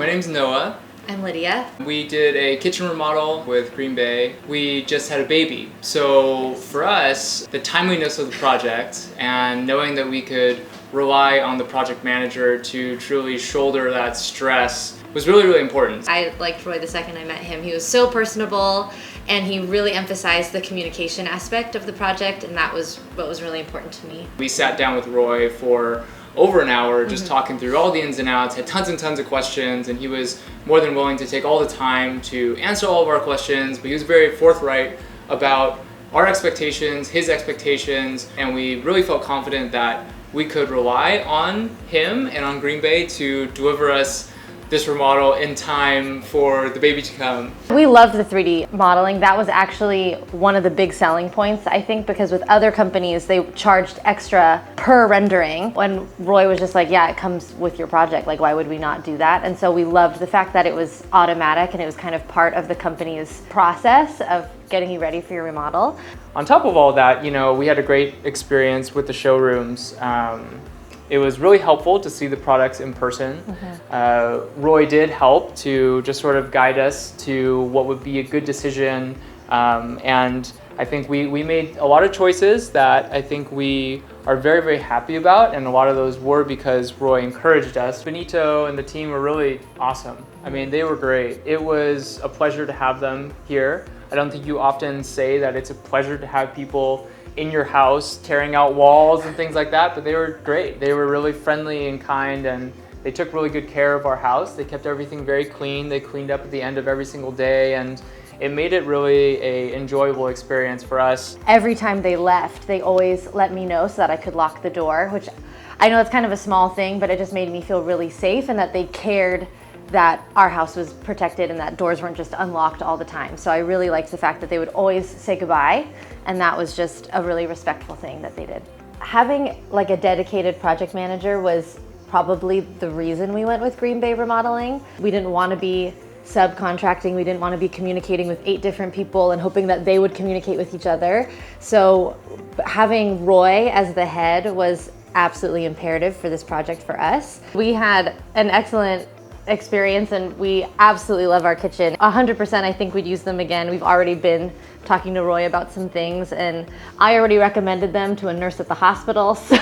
my name's Noah. I'm Lydia. We did a kitchen remodel with Green Bay. We just had a baby. So for us, the timeliness of the project and knowing that we could rely on the project manager to truly shoulder that stress was really, really important. I liked Roy the second I met him. He was so personable and he really emphasized the communication aspect of the project, and that was what was really important to me. We sat down with Roy for over an hour just talking through all the ins and outs, had tons and tons of questions, and he was more than willing to take all the time to answer all of our questions, but he was very forthright about our expectations, his expectations, and we really felt confident that we could rely on him and on Green Bay to deliver us this remodel in time for the baby to come. We loved the 3D modeling. That was actually one of the big selling points, I think, because with other companies, they charged extra per rendering. When Roy was just like, yeah, it comes with your project. Like, why would we not do that? And so we loved the fact that it was automatic and it was kind of part of the company's process of getting you ready for your remodel. On top of all that, we had a great experience with the showrooms. It was really helpful to see the products in person. Roy did help to just sort of guide us to what would be a good decision. And I think we made a lot of choices that I think we are very, very happy about. And a lot of those were because Roy encouraged us. Benito and the team were really awesome. I mean, they were great. It was a pleasure to have them here. I don't think you often say that it's a pleasure to have people in your house tearing out walls and things like that, but they were great. They were really friendly and kind, and they took really good care of our house. They kept everything very clean. They cleaned up at the end of every single day, and it made it really an enjoyable experience for us. Every time they left, they always let me know so that I could lock the door, which I know it's kind of a small thing, but it just made me feel really safe and that they cared that our house was protected and that doors weren't just unlocked all the time. So I really liked the fact that they would always say goodbye, and that was just a really respectful thing that they did. Having like a dedicated project manager was probably the reason we went with Green Bay Remodeling. We didn't want to be subcontracting, we didn't want to be communicating with 8 different people and hoping that they would communicate with each other. So having Roy as the head was absolutely imperative for this project for us. We had an excellent experience and we absolutely love our kitchen. 100% I think we'd use them again. We've already been talking to Roy about some things and I already recommended them to a nurse at the hospital, so